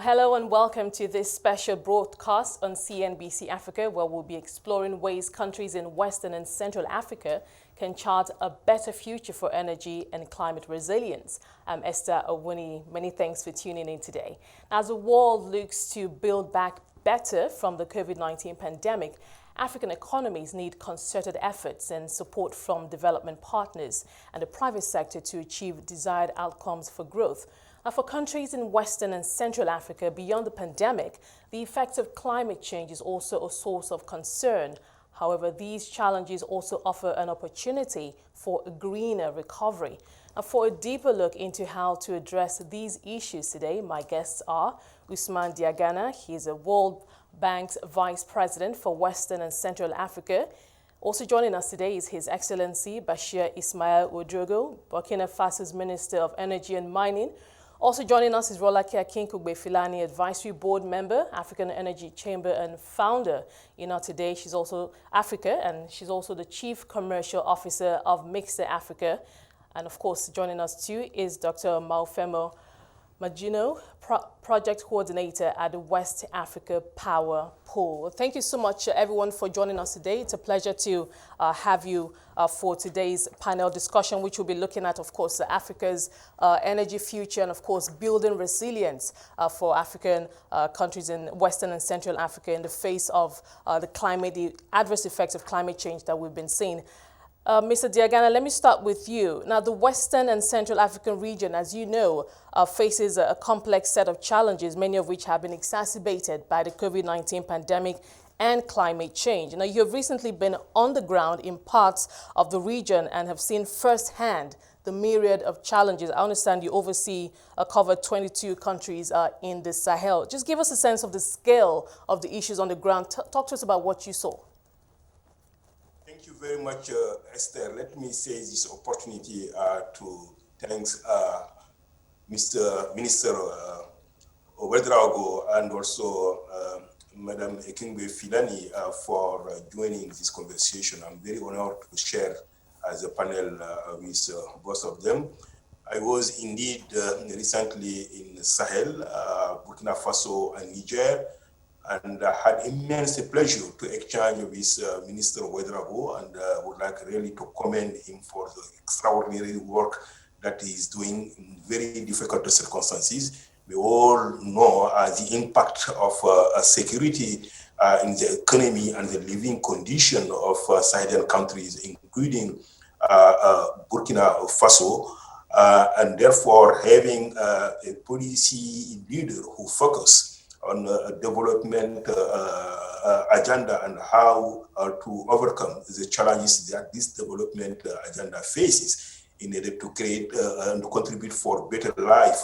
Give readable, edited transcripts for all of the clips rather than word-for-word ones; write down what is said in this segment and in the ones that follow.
Hello and welcome to this special broadcast on CNBC Africa, where we'll be exploring ways countries in Western and Central Africa can chart a better future for energy and climate resilience. I'm Esther Owuni. Many thanks for tuning in today. As the world looks to build back better from the COVID-19 pandemic, African economies need concerted efforts and support from development partners and the private sector to achieve desired outcomes for growth. Now, for countries in Western and Central Africa, beyond the pandemic, the effects of climate change is also a source of concern. However, these challenges also offer an opportunity for a greener recovery. Now, for a deeper look into how to address these issues today, my guests are Usman Diagana. He is a World Bank's Vice President for Western and Central Africa. Also joining us today is His Excellency Bashir Ismail Ouedraogo, Burkina Faso's Minister of Energy and Mining. Also joining us is Rolake Akinkugbe-Filani, Advisory Board Member, African Energy Chamber and founder. Today she's also Africa, and she's also the Chief Commercial Officer of Mixer Africa. And of course, joining us too is Dr. Maufemo Magino, Project Coordinator at the West Africa Power Pool. Thank you so much, everyone, for joining us today. It's a pleasure to have you for today's panel discussion, which will be looking at, of course, Africa's energy future and, of course, building resilience for African countries in Western and Central Africa in the face of the adverse effects of climate change that we've been seeing. Mr. Diagana, let me start with you. Now, the Western and Central African region, as you know, faces a complex set of challenges, many of which have been exacerbated by the COVID-19 pandemic and climate change. Now, you have recently been on the ground in parts of the region and have seen firsthand the myriad of challenges. I understand you cover 22 countries in the Sahel. Just give us a sense of the scale of the issues on the ground. Talk to us about what you saw. Thank you very much, Esther. Let me say this opportunity to thank Mr. Minister Ouedraogo and also Madam Akinkugbe-Filani for joining this conversation. I'm very honored to share as a panel with both of them. I was indeed recently in Sahel, Burkina Faso and Niger, and had immense pleasure to exchange with Minister Ouedraogo, and would like really to commend him for the extraordinary work that he is doing in very difficult circumstances. We all know the impact of security in the economy and the living condition of Sahelian countries, including Burkina Faso, and therefore having a policy leader who focuses on a development agenda and how to overcome the challenges that this development agenda faces in order to create and contribute for better life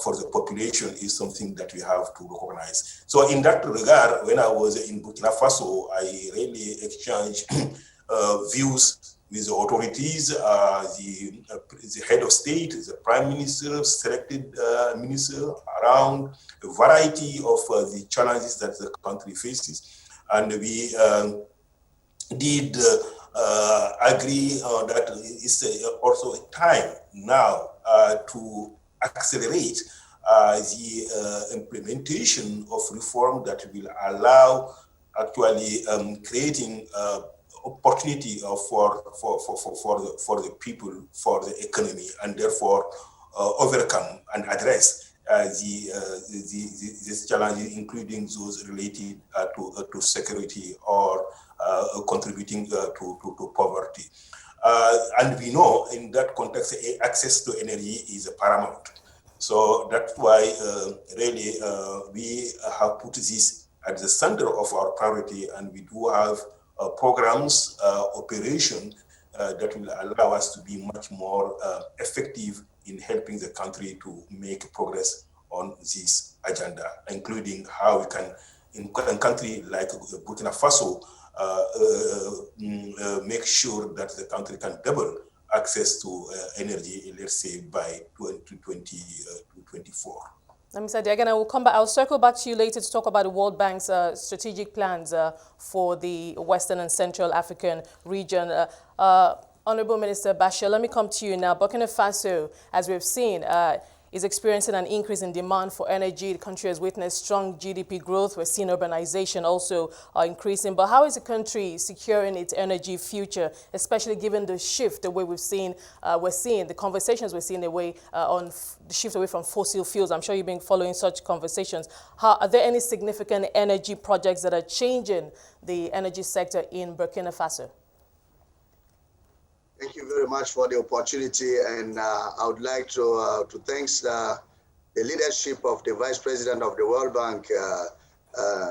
for the population is something that we have to recognize. So in that regard, when I was in Burkina Faso, I really exchanged views with the authorities, the head of state, the prime minister, selected minister, around a variety of the challenges that the country faces. And we did agree that it's also a time now to accelerate the implementation of reform that will allow actually creating opportunity for the people, for the economy, and therefore overcome and address these challenges, including those related to security or contributing to poverty. And we know in that context, access to energy is paramount. So that's why really we have put this at the center of our priority, and we do have programs, operation that will allow us to be much more effective in helping the country to make progress on this agenda, including how we can, in a country like Burkina Faso, make sure that the country can double access to energy, let's say, by 2024. Mr. Diagana, I will come back. I'll circle back to you later to talk about the World Bank's strategic plans for the Western and Central African region. Honorable Minister Bashir, let me come to you now. Burkina Faso, as we've seen, is experiencing an increase in demand for energy. The country has witnessed strong GDP growth. We're seeing urbanization also increasing. But how is the country securing its energy future, especially given the shift, the way we're seeing the conversations we're seeing the way on the shift away from fossil fuels? I'm sure you've been following such conversations. Are there any significant energy projects that are changing the energy sector in Burkina Faso? Thank you very much for the opportunity, and I would like to thank the leadership of the Vice President of the World Bank,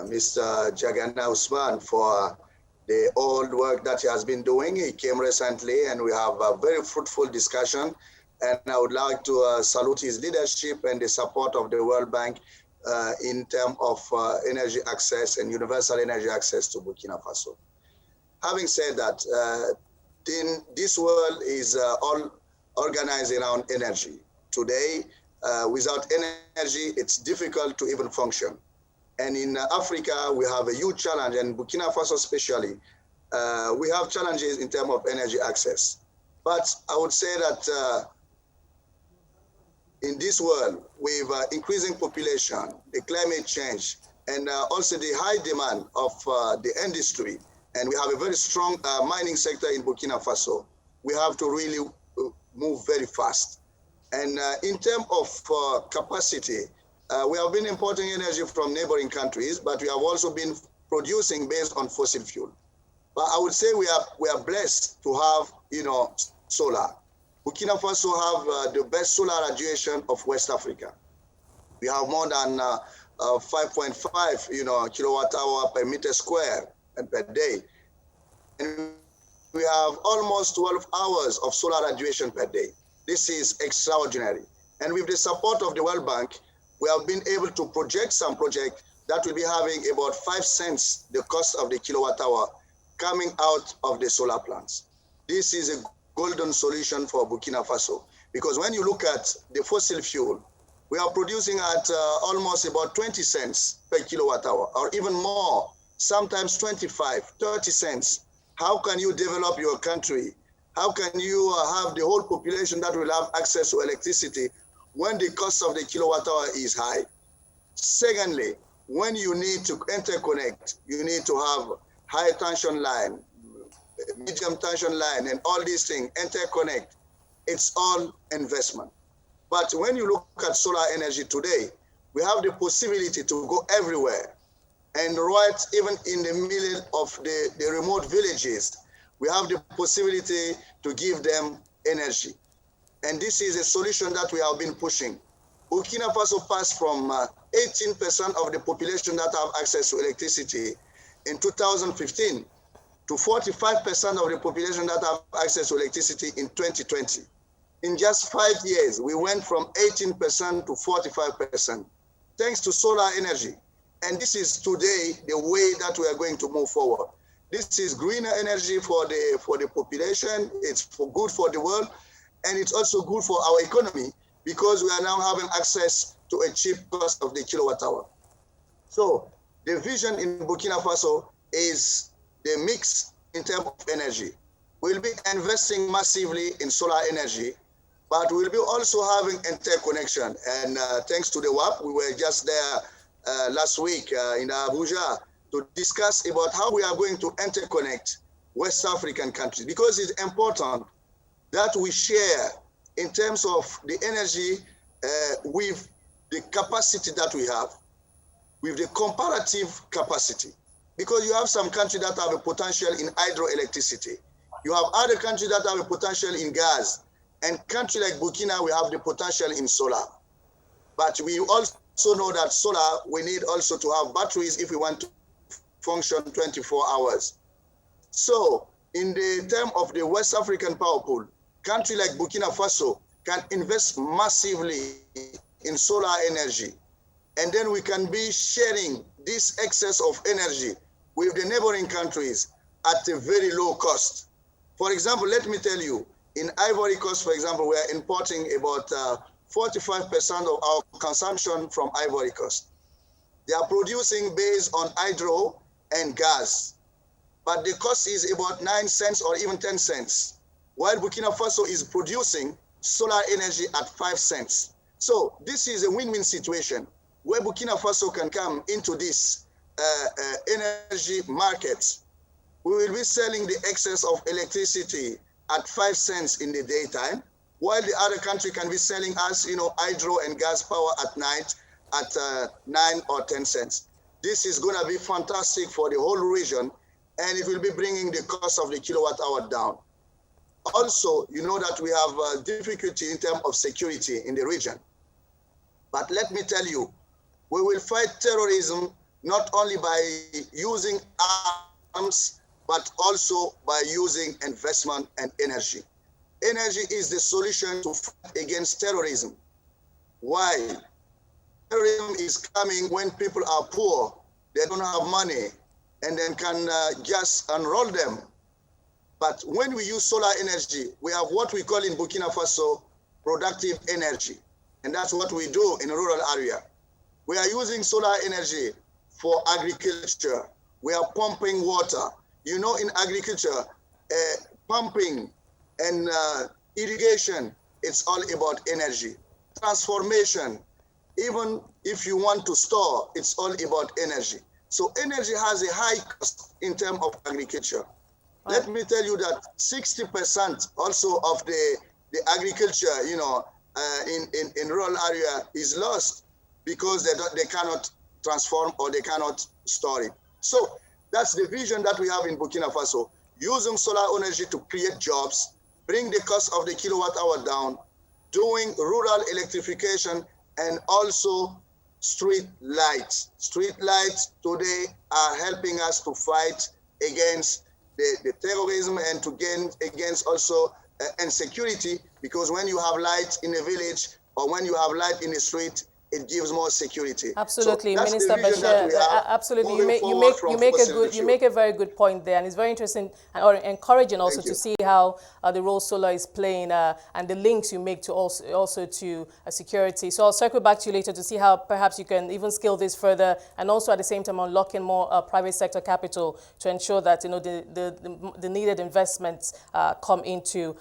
Mr. Jagana Usman, for the old work that he has been doing. He came recently, and we have a very fruitful discussion. And I would like to salute his leadership and the support of the World Bank in terms of energy access and universal energy access to Burkina Faso. Having said that, this world is all organized around energy. Today, without energy, it's difficult to even function. And in Africa, we have a huge challenge, and Burkina Faso especially, we have challenges in terms of energy access. But I would say that in this world, with increasing population, the climate change, and also the high demand of the industry, and we have a very strong mining sector in Burkina Faso, we have to really move very fast. And in terms of capacity, we have been importing energy from neighboring countries, but we have also been producing based on fossil fuel. But I would say we are blessed to have, solar. Burkina Faso have the best solar radiation of West Africa. We have more than 5.5, kilowatt hour per meter square and per day. And we have almost 12 hours of solar radiation per day. This is extraordinary. And with the support of the World Bank, we have been able to project some project that will be having about 5 cents the cost of the kilowatt hour coming out of the solar plants. This is a golden solution for Burkina Faso, because when you look at the fossil fuel, we are producing at almost about 20 cents per kilowatt hour, or even more, sometimes 25, 30 cents. How can you develop your country? How can you have the whole population that will have access to electricity when the cost of the kilowatt hour is high? Secondly, when you need to interconnect, you need to have high tension line, medium tension line, and all these things, interconnect. It's all investment. But when you look at solar energy today, we have the possibility to go everywhere. And right even in the middle of the remote villages, we have the possibility to give them energy. And this is a solution that we have been pushing. Burkina Faso passed from 18% of the population that have access to electricity in 2015 to 45% of the population that have access to electricity in 2020. In just 5 years, we went from 18% to 45%, thanks to solar energy. And this is today the way that we are going to move forward. This is greener energy for the population. It's good for the world, and it's also good for our economy, because we are now having access to a cheap cost of the kilowatt hour. So the vision in Burkina Faso is the mix in terms of energy. We'll be investing massively in solar energy, but we'll be also having interconnection. And thanks to the WAP, we were just there last week in Abuja to discuss about how we are going to interconnect West African countries, because it's important that we share in terms of the energy with the capacity that we have, with the comparative capacity. Because you have some countries that have a potential in hydroelectricity. You have other countries that have a potential in gas. And countries like Burkina, we have the potential in solar. But we also know that solar, we need also to have batteries if we want to function 24 hours. So in the term of the West African power pool, country like Burkina Faso can invest massively in solar energy. And then we can be sharing this excess of energy with the neighboring countries at a very low cost. For example, let me tell you, in Ivory Coast, for example, we are importing about 45% of our consumption from Ivory Coast. They are producing based on hydro and gas, but the cost is about 9 cents or even 10 cents, while Burkina Faso is producing solar energy at 5 cents. So this is a win-win situation where Burkina Faso can come into this energy market. We will be selling the excess of electricity at 5 cents in the daytime, while the other country can be selling us, hydro and gas power at night at 9 or 10 cents. This is going to be fantastic for the whole region, and it will be bringing the cost of the kilowatt hour down. Also, you know that we have difficulty in terms of security in the region. But let me tell you, we will fight terrorism not only by using arms, but also by using investment and energy. Energy is the solution to fight against terrorism. Why? Terrorism is coming when people are poor, they don't have money, and then can just enroll them. But when we use solar energy, we have what we call in Burkina Faso productive energy. And that's what we do in a rural area. We are using solar energy for agriculture. We are pumping water. You know, in agriculture, pumping and irrigation, it's all about energy. Transformation, even if you want to store, it's all about energy. So energy has a high cost in terms of agriculture. Wow. Let me tell you that 60% also of the agriculture, in rural area is lost because they cannot transform or they cannot store it. So that's the vision that we have in Burkina Faso, using solar energy to create jobs, bring the cost of the kilowatt hour down, doing rural electrification, and also street lights. Street lights today are helping us to fight against the terrorism and to gain against also insecurity, because when you have light in a village or when you have light in the street, it gives more security. Absolutely, so Minister Bashir. Absolutely, you make a very good point there, and it's very interesting or encouraging also to see how the role solar is playing and the links you make to also to security. So I'll circle back to you later to see how perhaps you can even scale this further, and also at the same time unlocking more private sector capital to ensure that the needed investments come into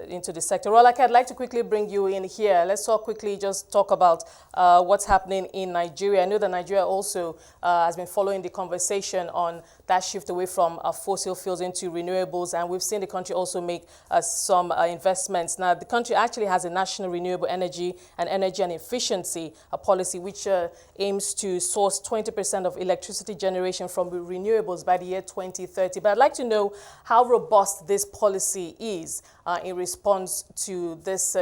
into the sector. Rolake, I'd like to quickly bring you in here. Let's just talk about what's happening in Nigeria. I know that Nigeria also has been following the conversation on that shift away from fossil fuels into renewables, and we've seen the country also make some investments. Now, the country actually has a national renewable energy and efficiency policy, which aims to source 20% of electricity generation from renewables by the year 2030. But I'd like to know how robust this policy is in response to this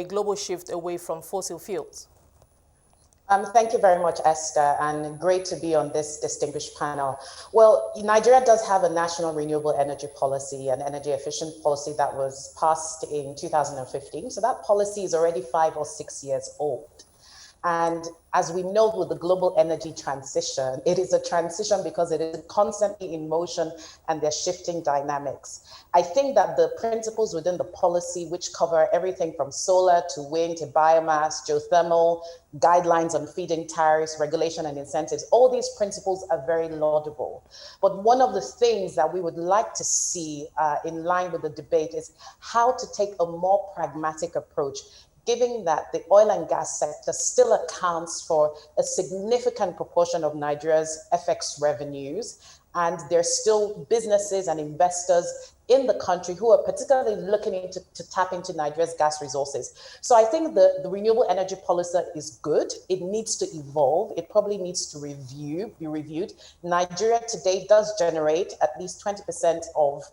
global shift away from fossil fuels. Thank you very much, Esther, and great to be on this distinguished panel. Well, Nigeria does have a national renewable energy policy and energy efficient policy that was passed in 2015. So that policy is already 5 or 6 years old. And as we know with the global energy transition, it is a transition because it is constantly in motion and they're shifting dynamics. I think that the principles within the policy, which cover everything from solar to wind to biomass, geothermal, guidelines on feed-in tariffs, regulation and incentives, all these principles are very laudable. But one of the things that we would like to see in line with the debate is how to take a more pragmatic approach, given that the oil and gas sector still accounts for a significant proportion of Nigeria's FX revenues, and there's still businesses and investors in the country who are particularly looking to tap into Nigeria's gas resources. So I think the renewable energy policy is good. It needs to evolve. It probably needs to be reviewed. Nigeria today does generate at least 20% of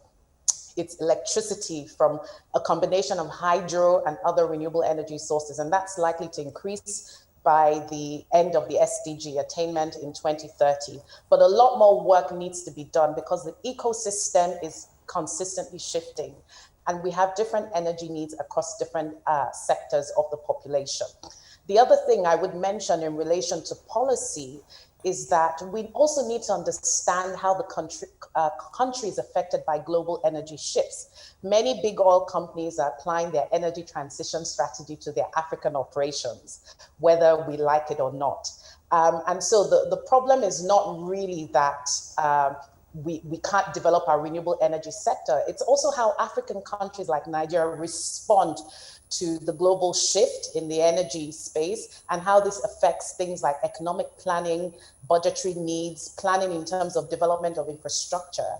its electricity from a combination of hydro and other renewable energy sources, and that's likely to increase by the end of the SDG attainment in 2030. But a lot more work needs to be done because the ecosystem is consistently shifting, and we have different energy needs across different sectors of the population. The other thing I would mention in relation to policy is that we also need to understand how the country is affected by global energy shifts. Many big oil companies are applying their energy transition strategy to their African operations, whether we like it or not. And so the problem is not really that we can't develop our renewable energy sector. It's also how African countries like Nigeria respond to the global shift in the energy space and how this affects things like economic planning, budgetary needs, planning in terms of development of infrastructure.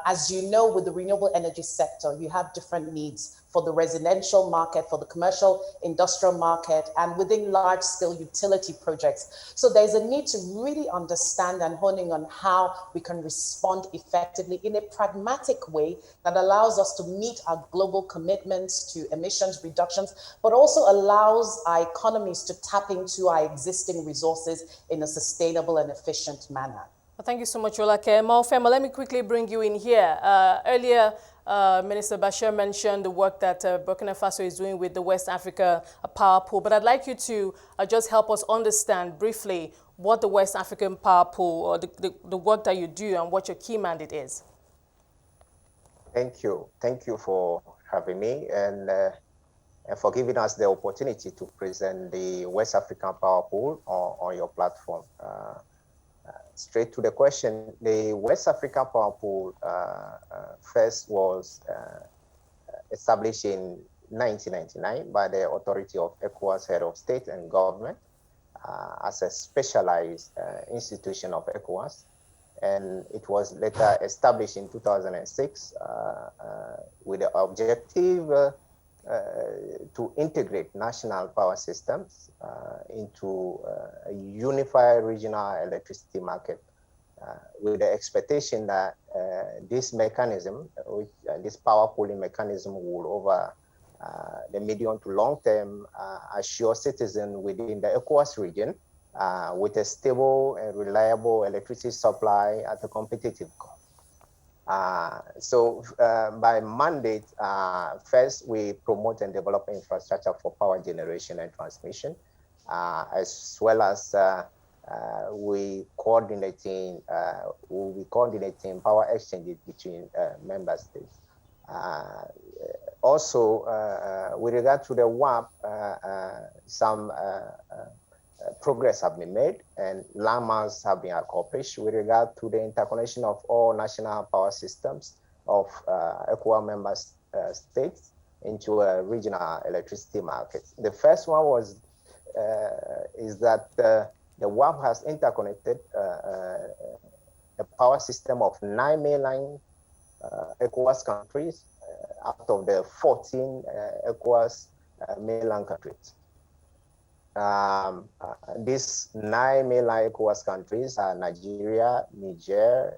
As you know, with the renewable energy sector, you have different needs for the residential market, for the commercial industrial market, and within large-scale utility projects. So there's a need to really understand and hone in on how we can respond effectively in a pragmatic way that allows us to meet our global commitments to emissions reductions, but also allows our economies to tap into our existing resources in a sustainable and efficient manner. Well, thank you so much, Olake. Maofema, let me quickly bring you in here. Earlier, Minister Bashir mentioned the work that Burkina Faso is doing with the West Africa Power Pool, but I'd like you to just help us understand briefly what the West African Power Pool, or the work that you do, and what your key mandate is. Thank you. Thank you for having me and for giving us the opportunity to present the West African Power Pool on your platform. Straight to the question, the West African Power Pool first was established in 1999 by the authority of ECOWAS Head of State and Government as a specialized institution of ECOWAS. And it was later established in 2006 with the objective to integrate national power systems into a unified regional electricity market with the expectation that this mechanism, this power pooling mechanism, will over the medium to long term assure citizens within the ECOWAS region with a stable and reliable electricity supply at a competitive cost. So by mandate, first we promote and develop infrastructure for power generation and transmission, as well as we'll be coordinating power exchanges between member states. Also, with regard to the WAP, some progress have been made and landmarks have been accomplished with regard to the interconnection of all national power systems of ECOWAS member states into a regional electricity market. The first one was is that the WAP has interconnected a power system of 9 mainland ECOWAS countries out of the 14 ECOWAS mainland countries. These 9 mainland ECOWAS countries are Nigeria, Niger,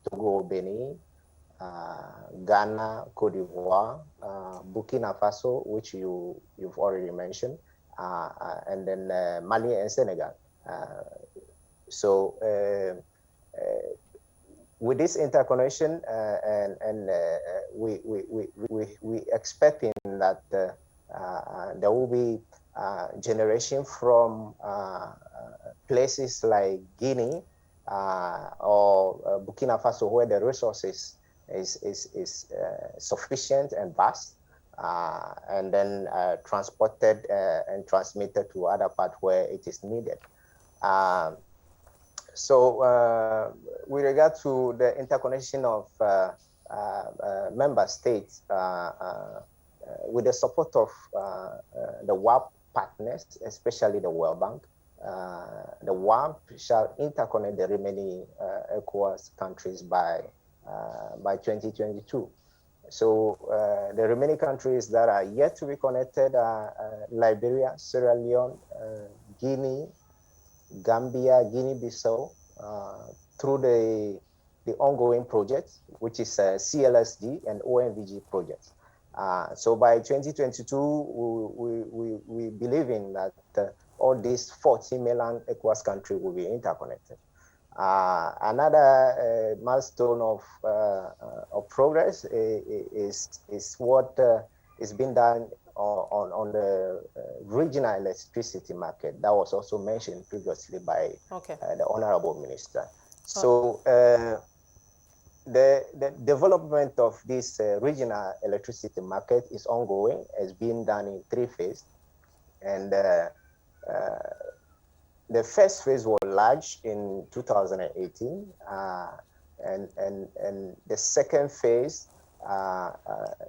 Togo, Benin, Ghana, Cote d'Ivoire, Burkina Faso, which you've already mentioned, and then Mali and Senegal. So with this interconnection, we expecting that there will be generation from places like Guinea or Burkina Faso, where the resources is sufficient and vast, and then transported and transmitted to other parts where it is needed. So with regard to the interconnection of member states, with the support of the WAP partners, especially the World Bank, the WAP shall interconnect the remaining ECOWAS countries by 2022. So the remaining countries that are yet to be connected are Liberia, Sierra Leone, Guinea, Gambia, Guinea-Bissau, through the ongoing projects, which is CLSD and OMVG projects. So by 2022, we believe in that all these 40 mainland ECOWAS countries will be interconnected. Another milestone of progress is what is being done on the regional electricity market. That was also mentioned previously by the Honorable Minister. So the development of this regional electricity market is ongoing. It's being done in 3 phases. And the first phase was launched in 2018. And the second phase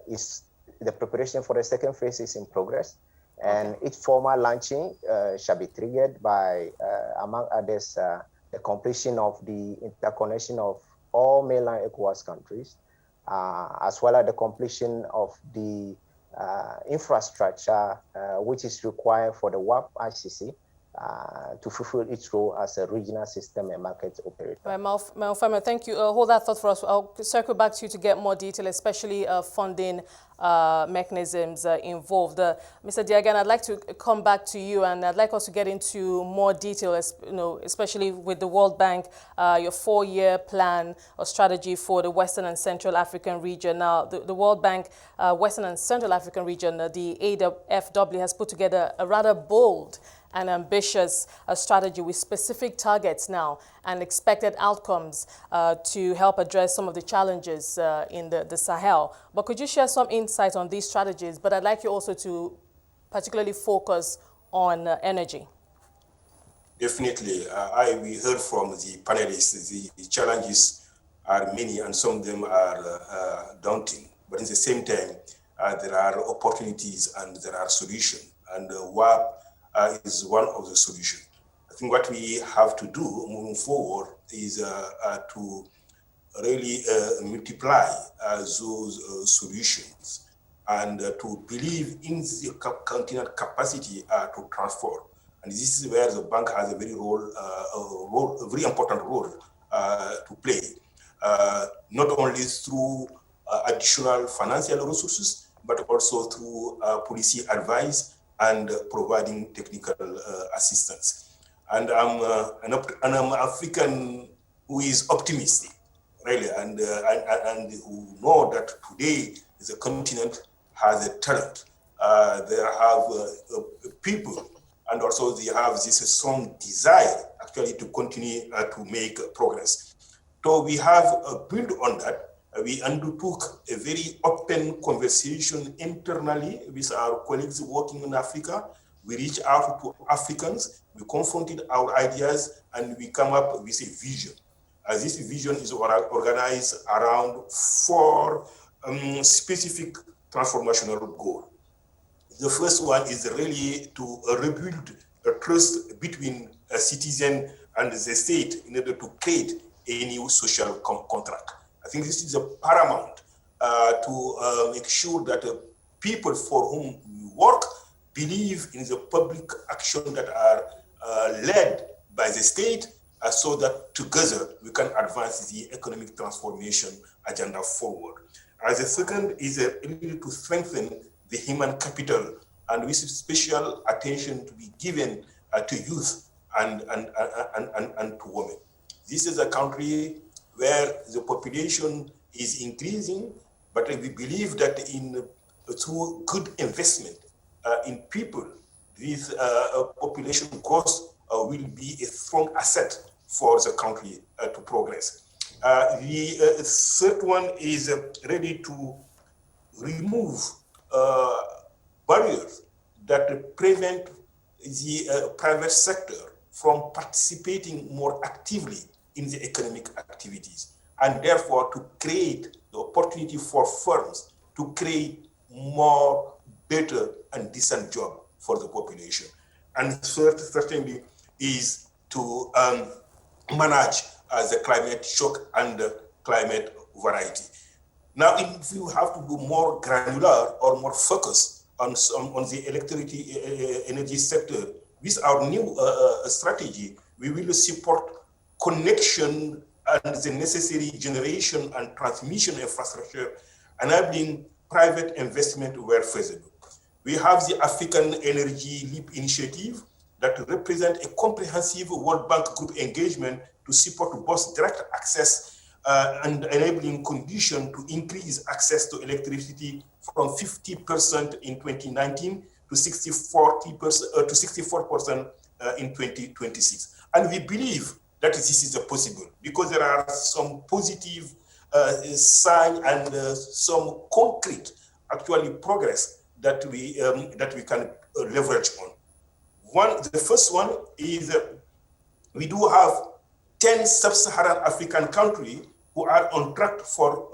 is the preparation for the second phase is in progress, and its formal launching shall be triggered by, among others, the completion of the interconnection of all mainland ECOWAS countries, as well as the completion of the infrastructure which is required for the WAP ICC to fulfill its role as a regional system and market operator. Right, Malfama, thank you. Hold that thought for us. I'll circle back to you to get more detail, especially funding mechanisms involved. Mr. Diagan, I'd like to come back to you, and I'd like us to get into more detail, especially with the World Bank, your 4-year plan or strategy for the Western and Central African region. Now, the World Bank, Western and Central African region, the AFW, has put together a rather bold and ambitious strategy with specific targets now and expected outcomes to help address some of the challenges in the Sahel. But could you share some insight on these strategies? But I'd like you also to particularly focus on energy. Definitely. We heard from the panelists, the challenges are many and some of them are daunting. But at the same time, there are opportunities and there are solutions. And WAP is one of the solutions. I think what we have to do moving forward is to really multiply those solutions and to believe in the continent capacity to transform. And this is where the bank has a very very important role to play, not only through additional financial resources, but also through policy advice and providing technical assistance. And I'm an African who is optimistic, really, and who know that today the continent has a talent. They have people, and also they have this strong desire actually to continue to make progress. So we have built on that. We undertook a very open conversation internally with our colleagues working in Africa. We reached out to Africans, we confronted our ideas, and we come up with a vision. This vision is organized around 4 specific transformational goals. The first one is really to rebuild a trust between a citizen and the state in order to create a new social contract. I think this is a paramount to make sure that people for whom we work believe in the public action that are led by the state so that together we can advance the economic transformation agenda forward. The second is really to strengthen the human capital and with special attention to be given to youth and to women. This is a country where the population is increasing, but we believe that through good investment in people, this population growth will be a strong asset for the country to progress. The third one is ready to remove barriers that prevent the private sector from participating more actively in the economic activities, and therefore to create the opportunity for firms to create more better and decent jobs for the population. And third, certainly, is to manage the climate shock and climate variety. Now, if you have to do more granular or more focus on the electricity energy sector, with our new strategy, we will support connection and the necessary generation and transmission infrastructure, enabling private investment where feasible. We have the African Energy Leap Initiative that represents a comprehensive World Bank Group engagement to support both direct access and enabling conditions to increase access to electricity from 50% in 2019 to 64% in 2026. And we believe that this is possible because there are some positive signs and some concrete actually progress that we can leverage on. The first one is we do have 10 sub-Saharan African countries who are on track for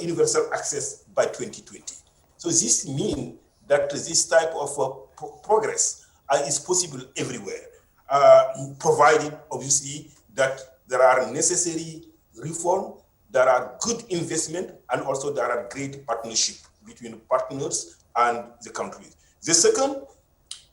universal access by 2020. So this means that this type of progress is possible everywhere, provided obviously that there are necessary reform, there are good investment, and also there are great partnership between partners and the countries. The second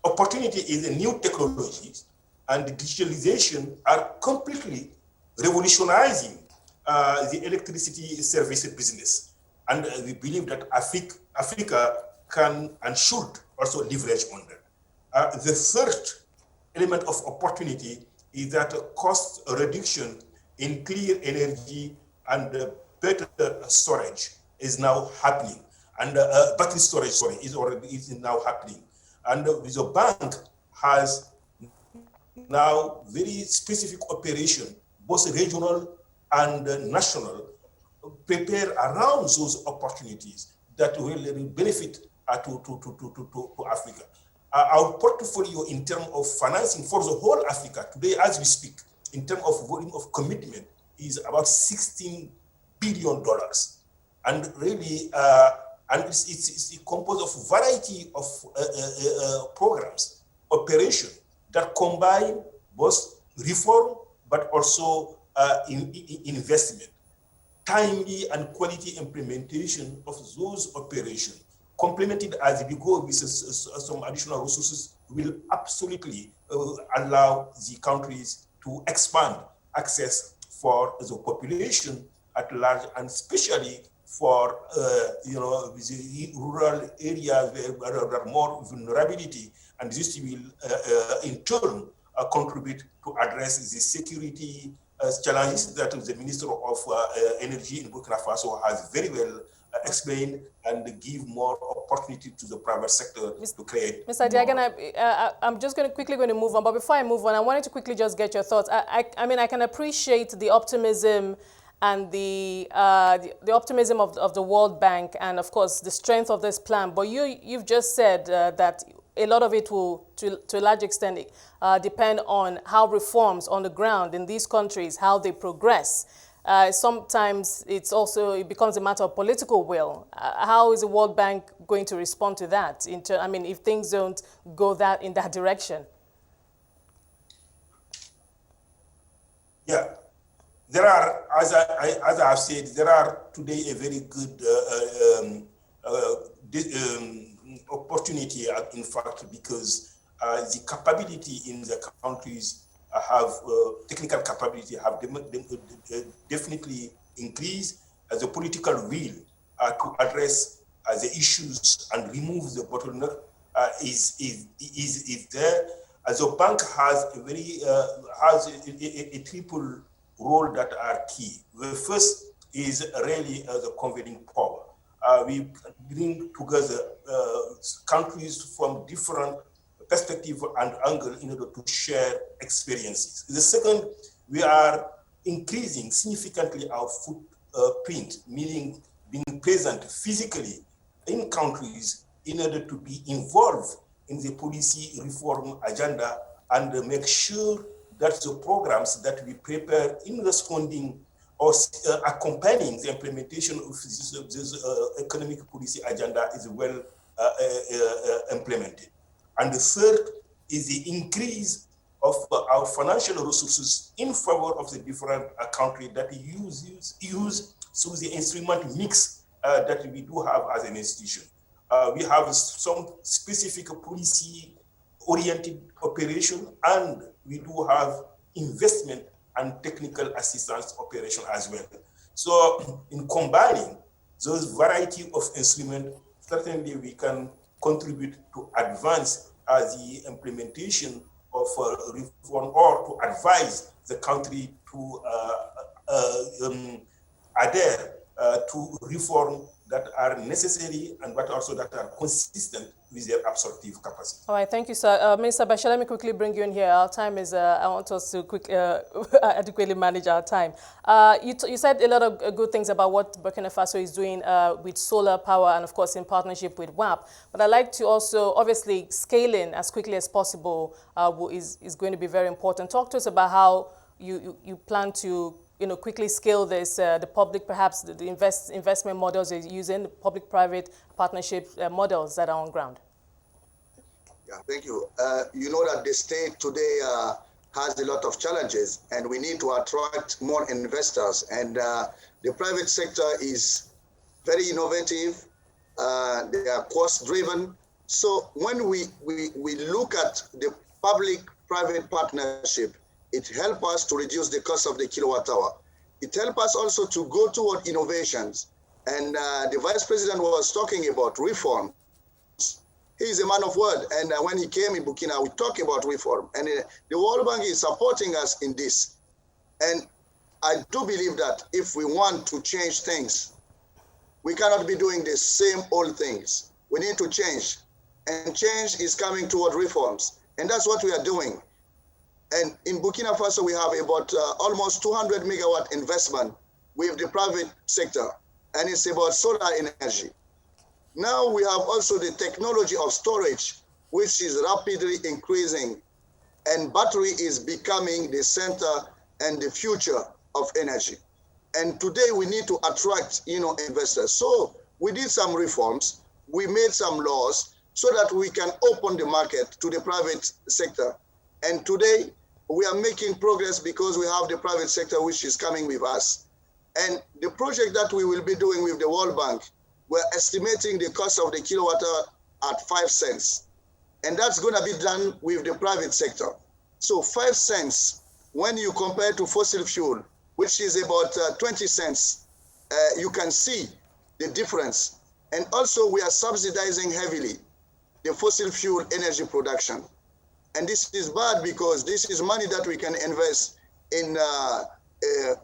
opportunity is the new technologies and the digitalization are completely revolutionizing the electricity service business. And we believe that Africa can and should also leverage on that. The third element of opportunity is that cost reduction in clean energy and better storage is now happening. And battery storage, is now happening. And the bank has now very specific operation, both regional and national, prepare around those opportunities that will benefit to Africa. Our portfolio in terms of financing for the whole Africa today, as we speak, in terms of volume of commitment, is about $16 billion. And really, and it's composed of a variety of programs, operation that combine both reform but also investment, timely and quality implementation of those operations, complemented as we go with some additional resources, will absolutely allow the countries to expand access for the population at large, and especially for the rural areas where there are more vulnerability, and this will in turn contribute to address the security challenges that the Minister of Energy in Burkina Faso has very well explained, and give more opportunity to the private sector to create. Mr. Diagan, I'm just quickly going to move on, but before I move on, I wanted to quickly just get your thoughts. I mean, I can appreciate the optimism and the optimism of the World Bank, and of course the strength of this plan. But you've just said that a lot of it will, to a large extent, depend on how reforms on the ground in these countries, how they progress. Sometimes it becomes a matter of political will. How is the World Bank going to respond to that? I mean, if things don't go in that direction. Yeah. There are, as I have said, there are today a very good opportunity, in fact, because the capability in the countries have technical capability have definitely increased. The political will to address the issues and remove the bottleneck is there. The bank has a very a triple role that are key. The first is really the convening power. We bring together countries from different perspective and angle in order to share experiences. The second, we are increasing significantly our footprint, meaning being present physically in countries in order to be involved in the policy reform agenda and make sure that the programs that we prepare in responding or accompanying the implementation of this economic policy agenda is well implemented. And the third is the increase of our financial resources in favor of the different countries that use through the instrument mix that we do have as an institution. We have some specific policy-oriented operation, and we do have investment and technical assistance operation as well. So in combining those variety of instruments, certainly we can contribute to advance the implementation of reform, or to advise the country to adhere to reform that are necessary and but also that are consistent with their absorptive capacity. All right, thank you, sir. Minister Bashir, let me quickly bring you in here. Our time is, I want us to adequately manage our time. You said a lot of good things about what Burkina Faso is doing with solar power and, of course, in partnership with WAP. But I'd like to also, obviously, scaling as quickly as possible is going to be very important. Talk to us about how you plan to quickly scale this? The public, perhaps the investment models is using the public-private partnership models that are on ground. Yeah, thank you. You know that the state today has a lot of challenges, and we need to attract more investors. And the private sector is very innovative. They are cost-driven. So when we look at the public-private partnership, it helps us to reduce the cost of the kilowatt hour. It helps us also to go toward innovations. And the Vice President was talking about reform. He is a man of word. And when he came in Burkina, we talked about reform. And the World Bank is supporting us in this. And I do believe that if we want to change things, we cannot be doing the same old things. We need to change. And change is coming toward reforms. And that's what we are doing. And in Burkina Faso, we have about almost 200 megawatt investment with the private sector. And it's about solar energy. Now we have also the technology of storage, which is rapidly increasing. And battery is becoming the center and the future of energy. And today we need to attract, investors. So we did some reforms. We made some laws so that we can open the market to the private sector. And today we are making progress because we have the private sector which is coming with us. And the project that we will be doing with the World Bank, we're estimating the cost of the kilowatt hour at 5 cents. And that's going to be done with the private sector. So 5 cents, when you compare to fossil fuel, which is about 20 cents, you can see the difference. And also we are subsidizing heavily the fossil fuel energy production. And this is bad because this is money that we can invest in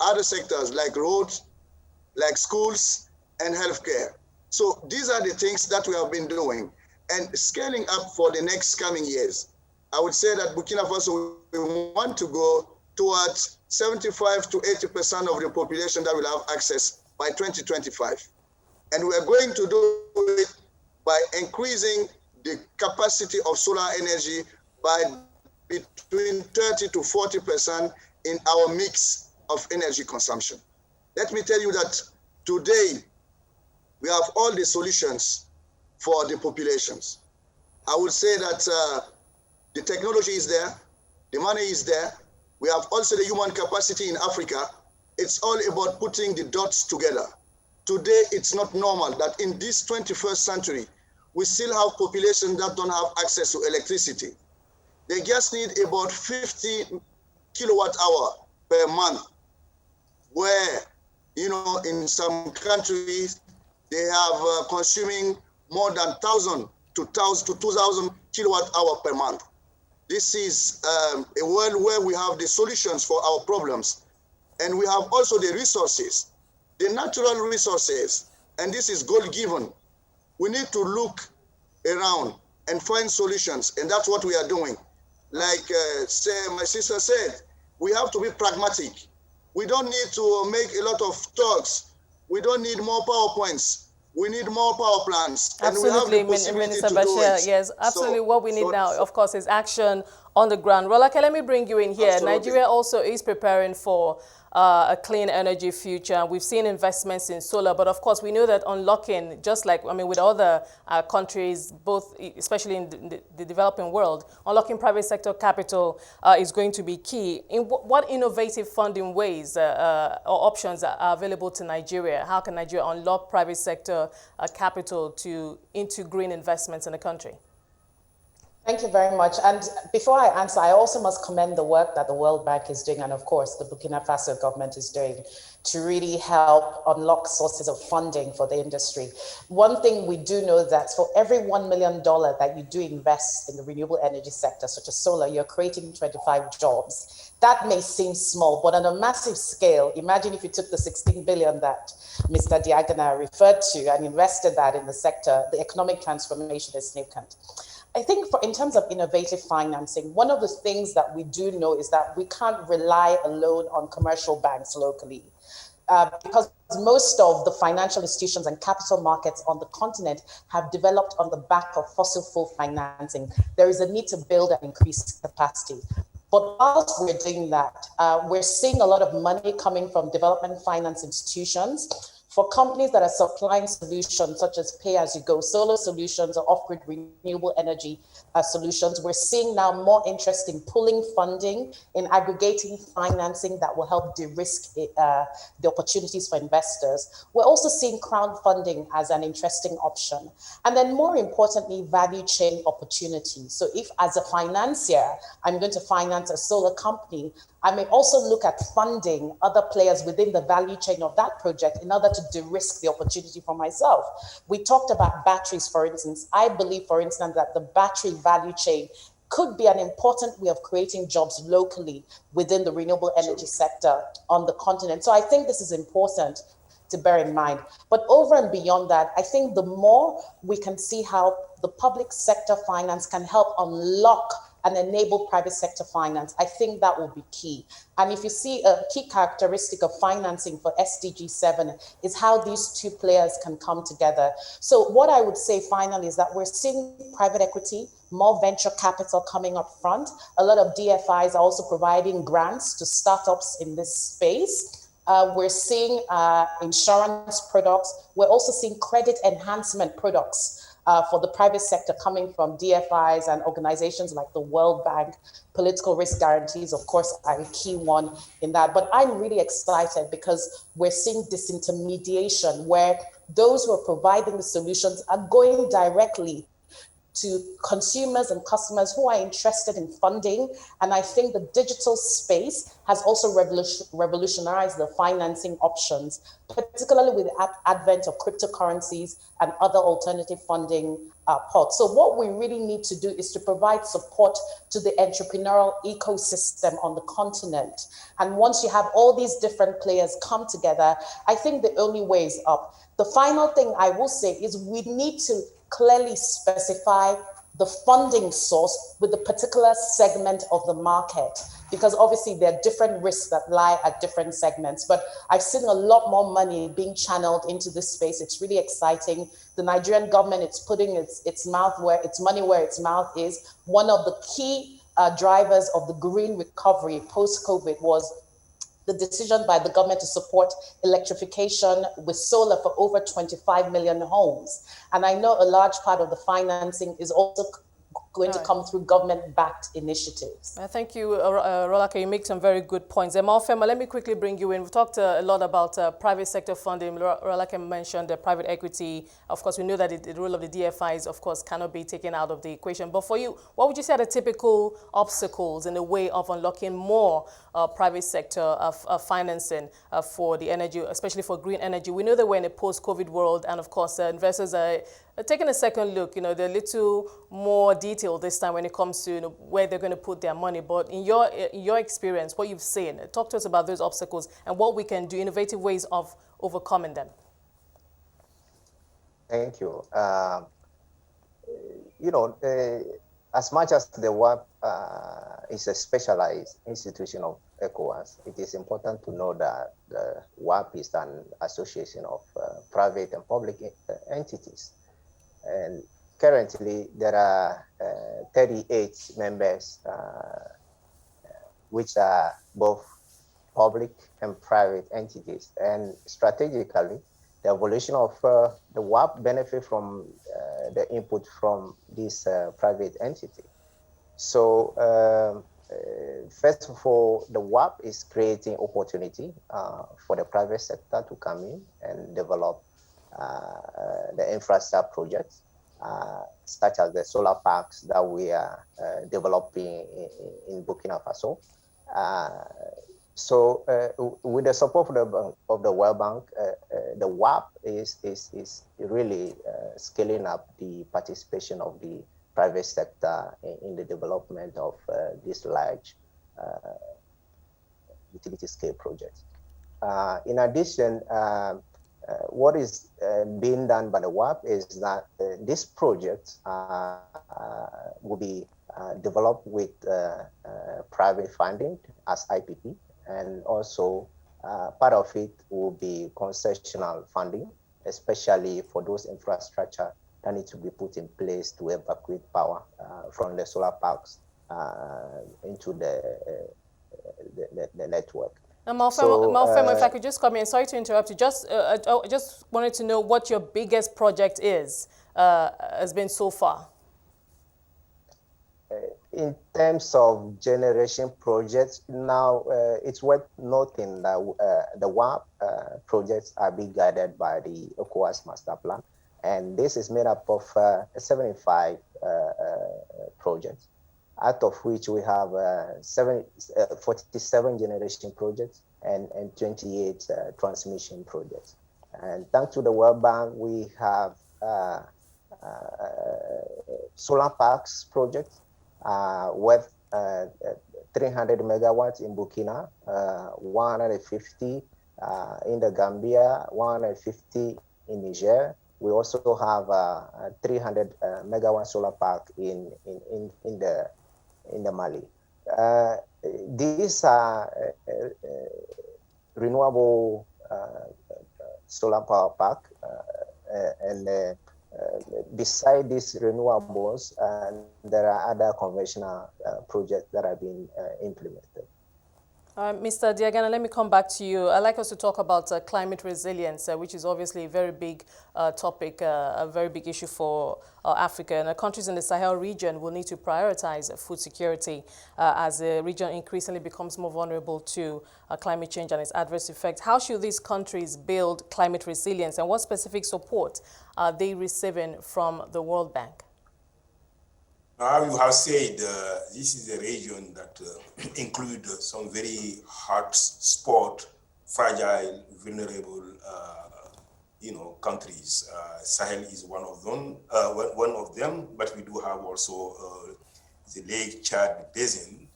other sectors like roads, like schools, and healthcare. So these are the things that we have been doing. And scaling up for the next coming years, I would say that Burkina Faso, we want to go towards 75 to 80% of the population that will have access by 2025. And we are going to do it by increasing the capacity of solar energy by between 30 to 40% in our mix of energy consumption. Let me tell you that today, we have all the solutions for the populations. I would say that the technology is there, the money is there. We have also the human capacity in Africa. It's all about putting the dots together. Today, it's not normal that in this 21st century, we still have populations that don't have access to electricity. They just need about 50 kilowatt hour per month, where, in some countries, they have consuming more than 1,000 to 2,000 kilowatt hour per month. This is a world where we have the solutions for our problems. And we have also the resources, the natural resources, and this is God-given. We need to look around and find solutions, and that's what we are doing. Like my sister said, we have to be pragmatic. We don't need to make a lot of talks. We don't need more PowerPoints. We need more power plants. Absolutely, Minister Bashir. Yes, absolutely. So, what we need now, of course, is action on the ground. Rolake, let me bring you in here. Absolutely. Nigeria also is preparing for a clean energy future. We've seen investments in solar, but of course we know that unlocking, just like, with other countries, both, especially in the developing world, unlocking private sector capital is going to be key. In what innovative funding ways or options are available to Nigeria? How can Nigeria unlock private sector capital into green investments in the country? Thank you very much. And before I answer, I also must commend the work that the World Bank is doing, and of course the Burkina Faso government is doing, to really help unlock sources of funding for the industry. One thing we do know that for every $1 million that you do invest in the renewable energy sector, such as solar, you're creating 25 jobs. That may seem small, but on a massive scale, imagine if you took the 16 billion that Mr. Diagana referred to and invested that in the sector, the economic transformation is significant. I think in terms of innovative financing, one of the things that we do know is that we can't rely alone on commercial banks locally. Because most of the financial institutions and capital markets on the continent have developed on the back of fossil fuel financing. There is a need to build and increase capacity. But whilst we're doing that, we're seeing a lot of money coming from development finance institutions for companies that are supplying solutions such as pay-as-you-go solar solutions or off-grid renewable energy solutions. We're seeing now more interest in pulling funding, in aggregating financing that will help de-risk the opportunities for investors. We're also seeing crowdfunding as an interesting option. And then more importantly, value chain opportunities. So if as a financier, I'm going to finance a solar company, I may also look at funding other players within the value chain of that project in order to de-risk the opportunity for myself. We talked about batteries, for instance. I believe, for instance, that the battery value chain could be an important way of creating jobs locally within the renewable energy sector on the continent. So I think this is important to bear in mind. But over and beyond that, I think the more we can see how the public sector finance can help unlock and enable private sector finance, I think that will be key. And if you see a key characteristic of financing for SDG 7 is how these two players can come together. So what I would say finally is that we're seeing private equity, more venture capital coming up front. A lot of DFIs are also providing grants to startups in this space. We're seeing insurance products. We're also seeing credit enhancement products for the private sector coming from DFIs and organizations like the World Bank. Political risk guarantees, of course, are a key one in that. But I'm really excited because we're seeing disintermediation where those who are providing the solutions are going directly to consumers and customers who are interested in funding. And I think the digital space has also revolutionized the financing options, particularly with the advent of cryptocurrencies and other alternative funding pots. So what we really need to do is to provide support to the entrepreneurial ecosystem on the continent. And once you have all these different players come together, I think the only way is up. The final thing I will say is we need to clearly specify the funding source with the particular segment of the market, because obviously there are different risks that lie at different segments. But I've seen a lot more money being channeled into this space. It's really exciting. The Nigerian government, it's putting its money where its mouth is. One of the key drivers of the green recovery post-COVID was the decision by the government to support electrification with solar for over 25 million homes. And I know a large part of the financing is also going to come through government-backed initiatives. Thank you, Rolake. You make some very good points. Fema, let me quickly bring you in. We've talked a lot about private sector funding. Rolake mentioned private equity. Of course, we know that the role of the DFIs, of course, cannot be taken out of the equation. But for you, what would you say are the typical obstacles in the way of unlocking more private sector financing for the energy, especially for green energy? We know that we're in a post-COVID world, and of course, investors are taking a second look. They're a little more detailed this time when it comes to where they're going to put their money. But in your experience, what you've seen, talk to us about those obstacles and what we can do, innovative ways of overcoming them. Thank you. As much as the WAP is a specialized institution of ECOWAS, it is important to know that the WAP is an association of private and public entities. And currently, there are 38 members, which are both public and private entities. And strategically, the evolution of the WAP benefit from the input from this private entity. So, first of all, the WAP is creating opportunity for the private sector to come in and develop the infrastructure projects, such as the solar parks that we are developing in Burkina Faso. So with the support of the World Bank, the WAP is really scaling up the participation of the private sector in the development of this large utility scale projects. In addition, what is being done by the WAP is that this project will be developed with private funding as IPP, and also part of it will be concessional funding, especially for those infrastructure that need to be put in place to evacuate power from the solar parks into the network. Malfemo, if I could just come in, sorry to interrupt you. I just wanted to know what your biggest project has been so far. In terms of generation projects, now it's worth noting that the WAP projects are being guided by the ECOWAS Master Plan, and this is made up of 75 projects, out of which we have 47 generation projects and 28 transmission projects. And thanks to the World Bank, we have solar parks projects with 300 megawatts in Burkina, 150 in the Gambia, 150 in Niger. We also have 300 megawatt solar park in the Mali. These are renewable solar power park, and beside these renewables, there are other conventional projects that are being implemented. Mr. Diagana, let me come back to you. I'd like us to talk about climate resilience, which is obviously a very big topic, a very big issue for Africa. And countries in the Sahel region will need to prioritize food security as the region increasingly becomes more vulnerable to climate change and its adverse effects. How should these countries build climate resilience, and what specific support are they receiving from the World Bank? You have said this is a region that includes some very hard spot, fragile, vulnerable, countries. Sahel is one of them, but we do have also the Lake Chad Basin,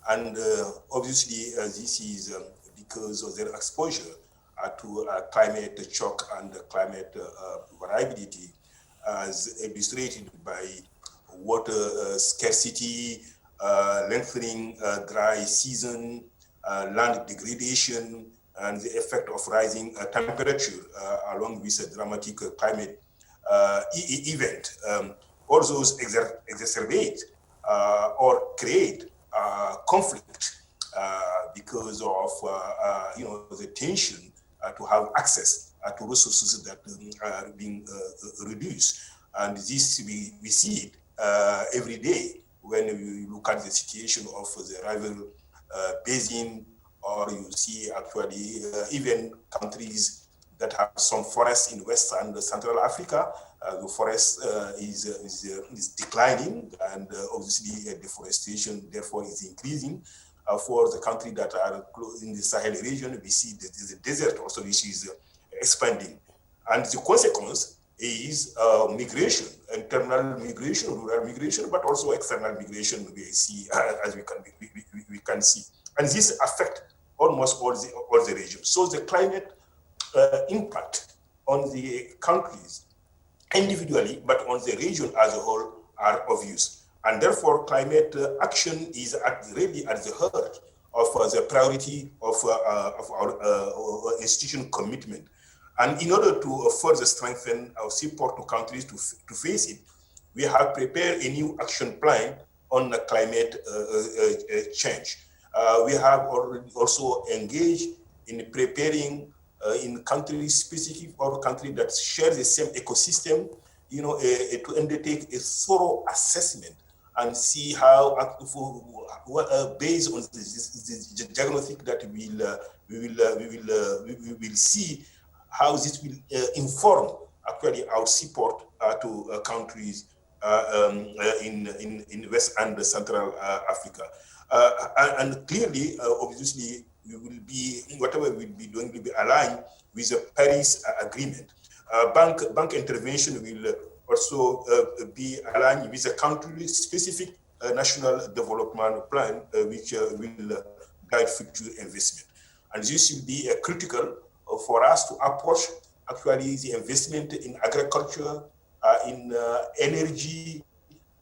and obviously this is because of their exposure to climate shock and climate variability, as illustrated by water scarcity, lengthening dry season, land degradation, and the effect of rising temperature along with a dramatic climate event. All those exacerbate or create conflict because of the tension to have access to resources that are being reduced. And this we see it every day when you look at the situation of the rival basin, or you see actually even countries that have some forests in West and Central Africa. The forest is declining, and obviously deforestation therefore is increasing. For the countries that are in the Sahel region, we see that the desert also which is expanding, and the consequence is migration, internal migration, rural migration, but also external migration. We see as we can see, and this affect almost all the regions. So the climate impact on the countries individually, but on the region as a whole, are obvious, and therefore climate action is really at the heart of the priority of our institution commitment. And in order to further strengthen our support to countries to face it, we have prepared a new action plan on climate change. We have already also engaged in preparing in countries specific or countries that share the same ecosystem, to undertake a thorough assessment and see how, based on the diagnostic that we will see, how this will inform actually our support to countries in West and Central Africa. And clearly, obviously, we will be, whatever we'll be doing will be aligned with the Paris Agreement. Bank intervention will also be aligned with the country-specific national development plan, which will guide future investment. And this will be critical for us to approach actually the investment in agriculture, in energy,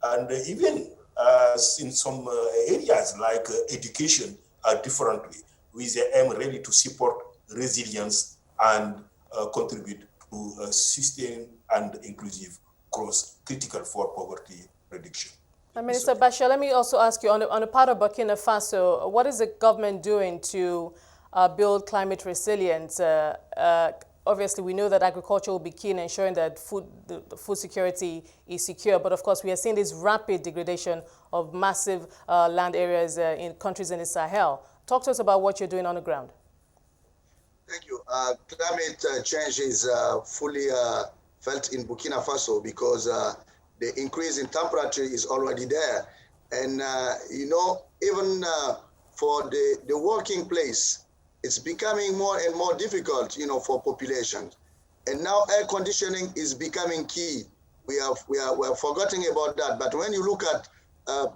and even in some areas like education differently, with the aim really to support resilience and contribute to sustained and inclusive growth, critical for poverty reduction. Minister Bashir, let me also ask you, on the part of Burkina Faso, what is the government doing to build climate resilience? Obviously, we know that agriculture will be key in ensuring that the food security is secure. But of course, we are seeing this rapid degradation of massive land areas in countries in the Sahel. Talk to us about what you're doing on the ground. Thank you. Climate change is fully felt in Burkina Faso because the increase in temperature is already there. And, you know, even for the working place, it's becoming more and more difficult, you know, for populations. And now air conditioning is becoming key. We are forgetting about that. But when you look at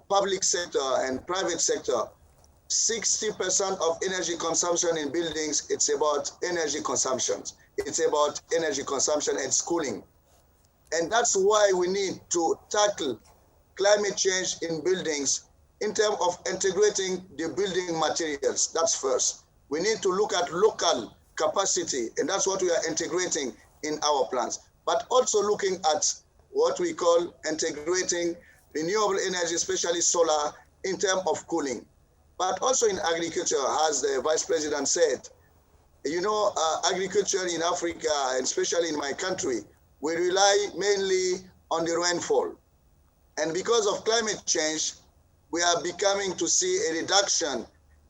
public sector and private sector, 60% of energy consumption in buildings, it's about energy consumption. It's about energy consumption and schooling. And that's why we need to tackle climate change in buildings in terms of integrating the building materials. That's first. We need to look at local capacity, and that's what we are integrating in our plans. But also looking at what we call integrating renewable energy, especially solar, in terms of cooling. But also in agriculture, as the Vice President said, you know, agriculture in Africa, and especially in my country, we rely mainly on the rainfall. And because of climate change, we are becoming to see a reduction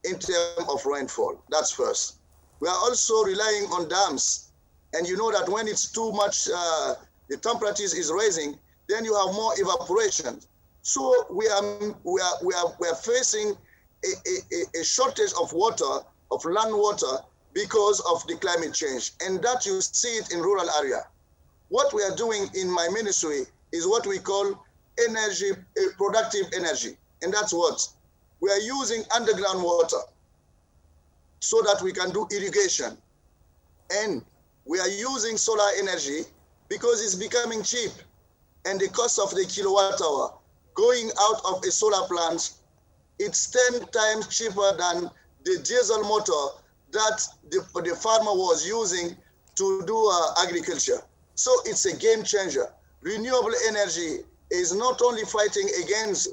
in terms of rainfall. That's first. We are also relying on dams. And you know that when it's too much, the temperature is rising, then you have more evaporation. So we are facing a shortage of water, of land water, because of the climate change. And that you see it in rural area. What we are doing in my ministry is what we call energy, productive energy. And that's what? We are using underground water so that we can do irrigation. And we are using solar energy because it's becoming cheap. And the cost of the kilowatt hour going out of a solar plant, it's 10 times cheaper than the diesel motor that the farmer was using to do agriculture. So it's a game changer. Renewable energy is not only fighting against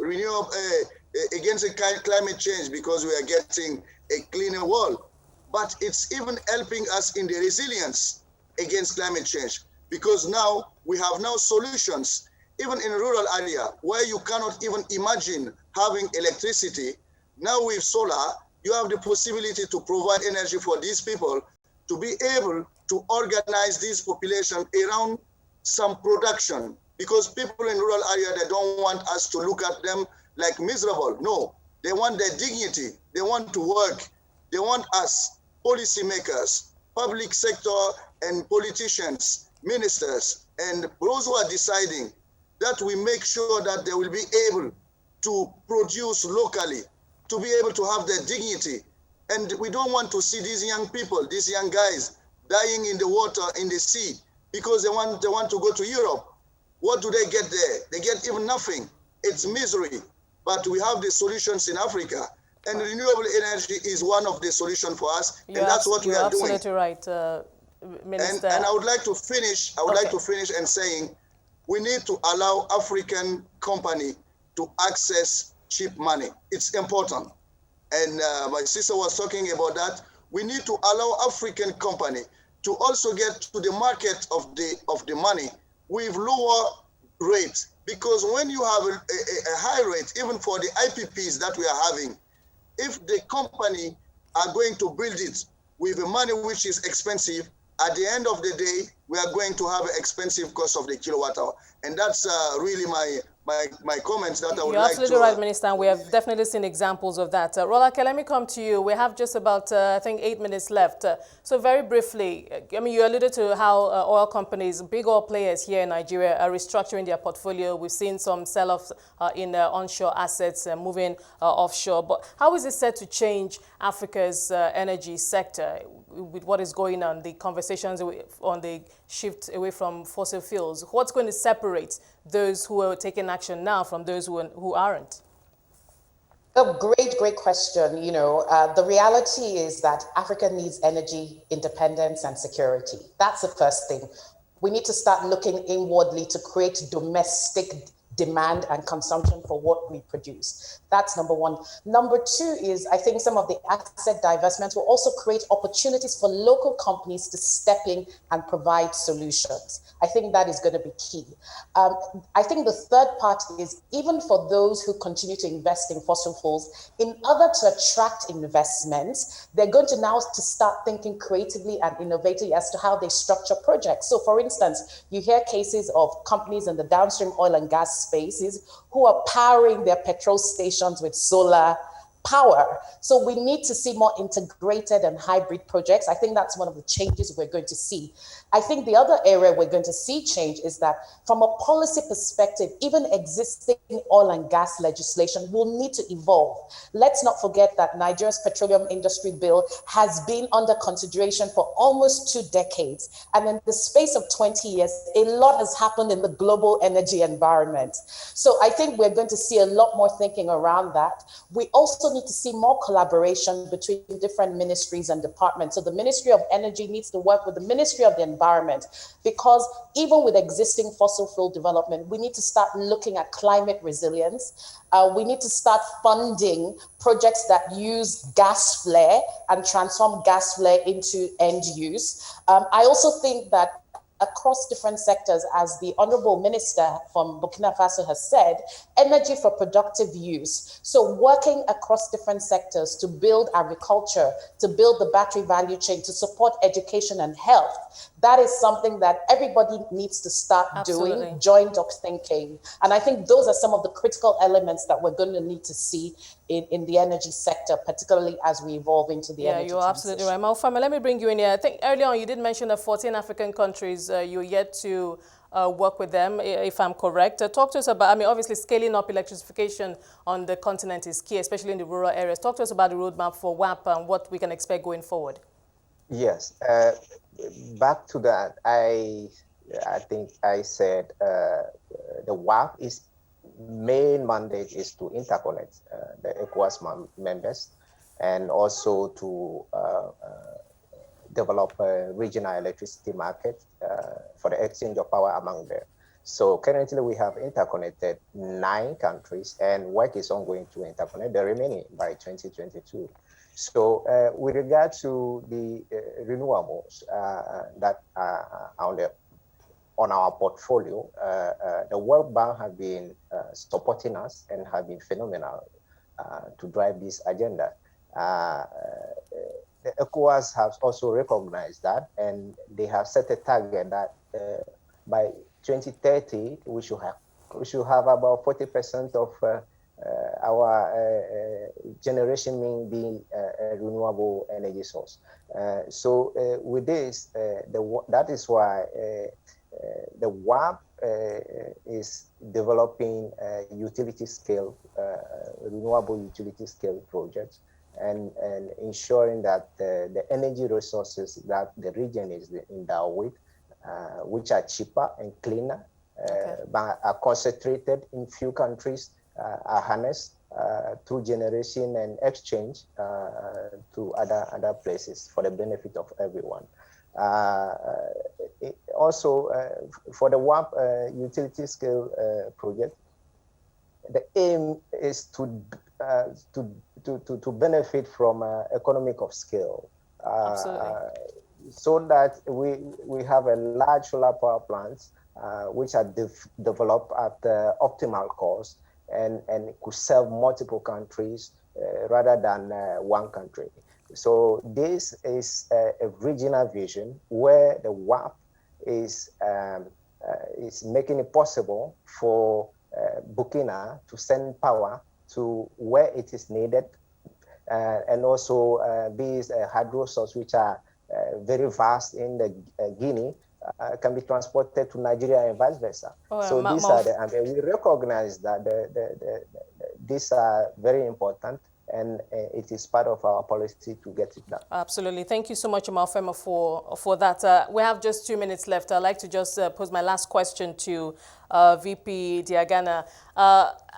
climate change because we are getting a cleaner world, but it's even helping us in the resilience against climate change, because now we have solutions, even in rural area where you cannot even imagine having electricity. Now with solar, you have the possibility to provide energy for these people to be able to organize this population around some production, because people in rural area, they don't want us to look at them like miserable. No, they want their dignity. They want to work. They want us, policymakers, public sector and politicians, ministers, and those who are deciding, that we make sure that they will be able to produce locally, to be able to have their dignity. And we don't want to see these young people, these young guys, dying in the water, in the sea, because they want to go to Europe. What do they get there? They get even nothing. It's misery. But we have the solutions in Africa, and renewable energy is one of the solutions for us, and that's what we are doing. You're absolutely right, Minister. And I would like to finish. Like to finish and saying, we need to allow African company to access cheap money. It's important. And my sister was talking about that. We need to allow African company to also get to the market of the money with lower rates. Because when you have a high rate, even for the IPPs that we are having, if the company are going to build it with the money which is expensive, at the end of the day, we are going to have an expensive cost of the kilowatt hour. And that's really my comments that I would like to... You're absolutely right, Minister, and we have definitely seen examples of that. Rolake, let me come to you. We have just about, I think, 8 minutes left. So very briefly, I mean, you alluded to how oil companies, big oil players here in Nigeria are restructuring their portfolio. We've seen some sell-offs in onshore assets moving offshore. But how is it set to change Africa's energy sector with what is going on, the conversations on the shift away from fossil fuels? What's going to separate those who are taking action now from those who aren't? Oh, great question. You know, the reality is that Africa needs energy independence and security. That's the first thing. We need to start looking inwardly to create domestic demand and consumption for what we produce. That's number one. Number two is, I think some of the asset divestments will also create opportunities for local companies to step in and provide solutions. I think that is going to be key. I think the third part is, even for those who continue to invest in fossil fuels, in order to attract investments, they're going to now to start thinking creatively and innovatively as to how they structure projects. So for instance, you hear cases of companies in the downstream oil and gas spaces who are powering their petrol stations with solar power. So we need to see more integrated and hybrid projects. I think that's one of the changes we're going to see. I think the other area we're going to see change is that from a policy perspective, even existing oil and gas legislation will need to evolve. Let's not forget that Nigeria's petroleum industry bill has been under consideration for almost 2 decades. And in the space of 20 years, a lot has happened in the global energy environment. So I think we're going to see a lot more thinking around that. We also need to see more collaboration between different ministries and departments. So the Ministry of Energy needs to work with the Ministry of the Environment, because even with existing fossil fuel development, we need to start looking at climate resilience. We need to start funding projects that use gas flare and transform gas flare into end use. I also think that across different sectors, as the Honorable Minister from Burkina Faso has said, energy for productive use. So working across different sectors to build agriculture, to build the battery value chain, to support education and health. That is something that everybody needs to start doing, joined up thinking. And I think those are some of the critical elements that we're going to need to see in the energy sector, particularly as we evolve into the energy transition. Yeah, you're absolutely right. Malfama, let me bring you in here. I think earlier on you did mention that 14 African countries, you're yet to work with them, if I'm correct. Talk to us about, I mean, obviously scaling up electrification on the continent is key, especially in the rural areas. Talk to us about the roadmap for WAP and what we can expect going forward. Yes, back to that, I think I said the WAP is main mandate is to interconnect the ECOWAS members and also to develop a regional electricity market for the exchange of power among them. So currently we have interconnected 9 countries, and work is ongoing to interconnect the remaining by 2022. So with regard to the renewables that are on our portfolio, the World Bank have been supporting us and have been phenomenal to drive this agenda. The ECOWAS have also recognized that, and they have set a target that by 2030 we should have about 40% of our generation being a renewable energy source. So with this, that is why the WAP is developing utility scale, renewable utility scale projects, and ensuring that the energy resources that the region is endowed with, which are cheaper and cleaner, but are concentrated in few countries, are harnessed through generation and exchange to other places for the benefit of everyone. Also, for the WAP utility scale project, the aim is to benefit from economic of scale, so that we have a large solar power plants which are developed at optimal cost and could serve multiple countries rather than one country. So this is a regional vision where the WAP is making it possible for Burkina to send power to where it is needed, and also these hydro sources, which are very vast in the Guinea, can be transported to Nigeria and vice versa. So these are we recognize that these are very important, and it is part of our policy to get it done. Absolutely. Thank you so much, Malfama, for that. We have just 2 minutes left. I'd like to just pose my last question to VP Diagana,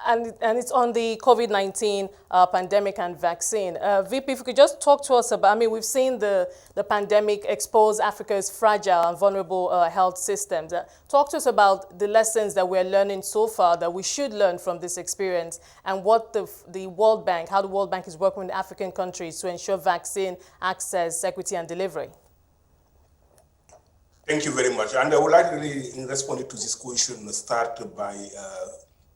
and it's on the COVID-19 pandemic and vaccine. VP, if you could just talk to us about, I mean, we've seen the pandemic expose Africa's fragile and vulnerable health systems. Talk to us about the lessons that we're learning so far that we should learn from this experience, and what the World Bank, how the World Bank is working with African countries to ensure vaccine access, equity, and delivery. Thank you very much. And I would like to really, in responding to this question, start by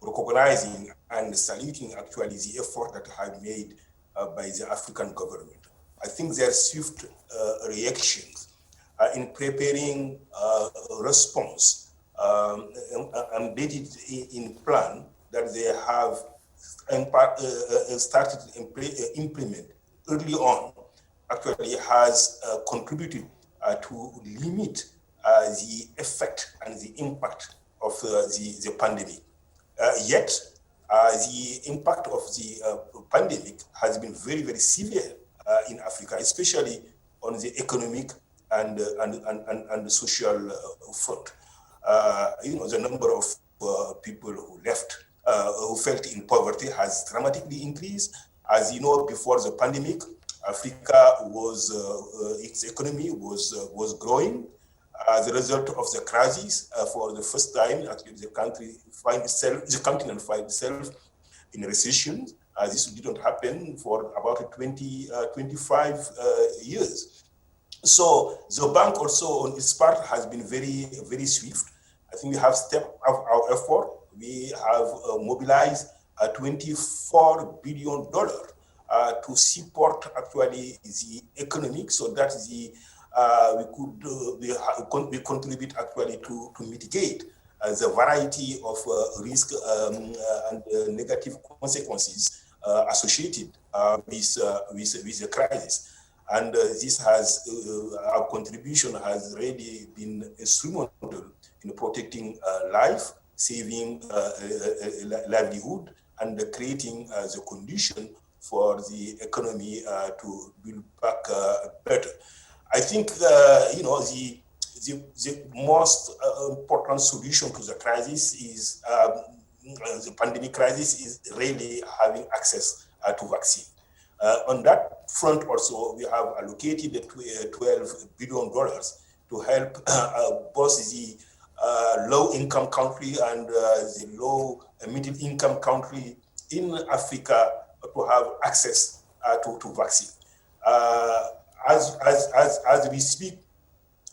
recognizing and saluting actually the effort that have made by the African government. I think their swift reactions in preparing a response embedded in plan that they have started to implement early on actually has contributed to limit the effect and the impact of the pandemic. Yet, the impact of the pandemic has been very, very severe in Africa, especially on the economic and the social front. The number of people who left, who felt in poverty, has dramatically increased. As you know, before the pandemic, Africa was its economy was growing. As a result of the crisis, for the first time, actually, the continent finds itself in a recession. This didn't happen for about 25 years. So the bank also, on its part, has been very, very swift. I think we have stepped up our effort. We have mobilized $24 billion to support actually the economic, so that we contribute actually to mitigate the variety of risk and negative consequences associated with the crisis. And this has, our contribution has really been instrumental in protecting life, saving livelihood, and creating the condition for the economy to build back better. I think the most important solution to the crisis is the pandemic crisis is really having access to vaccine. On that front also, we have allocated $12 billion to help both the low-income country and the low and middle-income country in Africa to have access to vaccine. As we speak,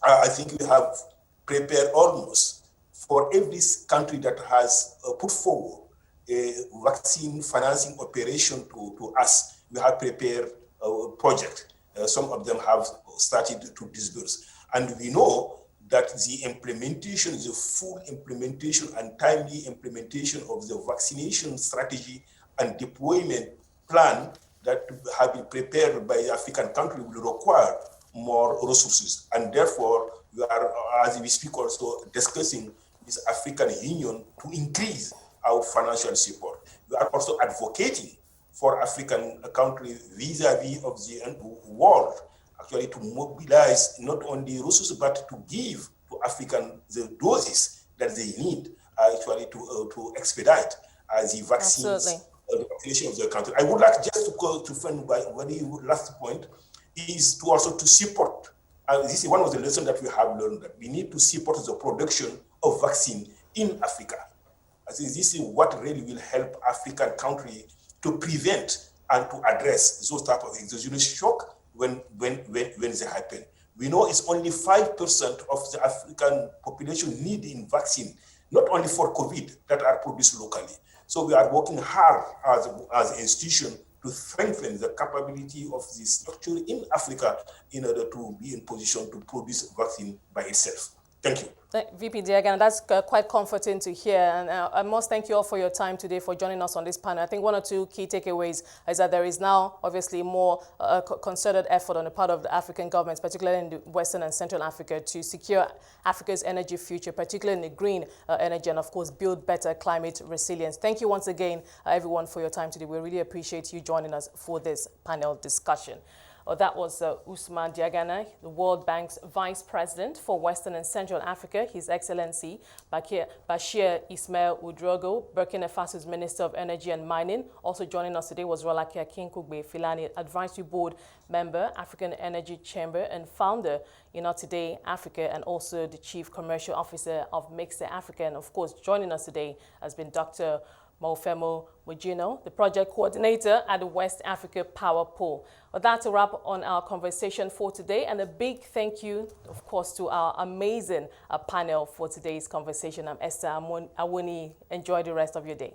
I think we have prepared almost for every country that has put forward a vaccine financing operation to us. We have prepared a project. Some of them have started to disburse. And we know that the implementation, the full implementation and timely implementation of the vaccination strategy and deployment plan that have been prepared by the African country will require more resources. And therefore, we are, as we speak, also discussing with African Union to increase our financial support. We are also advocating for African countries vis-a-vis of the world, actually to mobilize not only resources, but to give to African the doses that they need actually to expedite the vaccines. Absolutely. The population of the country. I would like just to go to find by very last point is to also to support. This is one of the lessons that we have learned, that we need to support the production of vaccine in Africa. I think this is what really will help African countries to prevent and to address those type of exogenous shock when they happen. We know it's only 5% of the African population need in vaccine, not only for COVID, that are produced locally. So we are working hard as an institution to strengthen the capability of the structure in Africa in order to be in position to produce vaccine by itself. Thank you. VP Diagana, that's quite comforting to hear. And I must thank you all for your time today, for joining us on this panel. I think one or two key takeaways is that there is now obviously more concerted effort on the part of the African governments, particularly in the Western and Central Africa, to secure Africa's energy future, particularly in the green energy, and of course, build better climate resilience. Thank you once again, everyone, for your time today. We really appreciate you joining us for this panel discussion. That was Usman Diagana, the World Bank's Vice President for Western and Central Africa, His Excellency Bashir Ismail Udrogo, Burkina Faso's Minister of Energy and Mining. Also joining us today was Akinkugbe-Filani, Advisory Board Member, African Energy Chamber, and founder, Today Africa, and also the Chief Commercial Officer of Mixer Africa. And of course, joining us today has been Dr. Mofemo Mujino, the project coordinator at the West Africa Power Pool. Well, that's a wrap on our conversation for today, and a big thank you, of course, to our amazing panel for today's conversation. I'm Esther Awuni. Enjoy the rest of your day.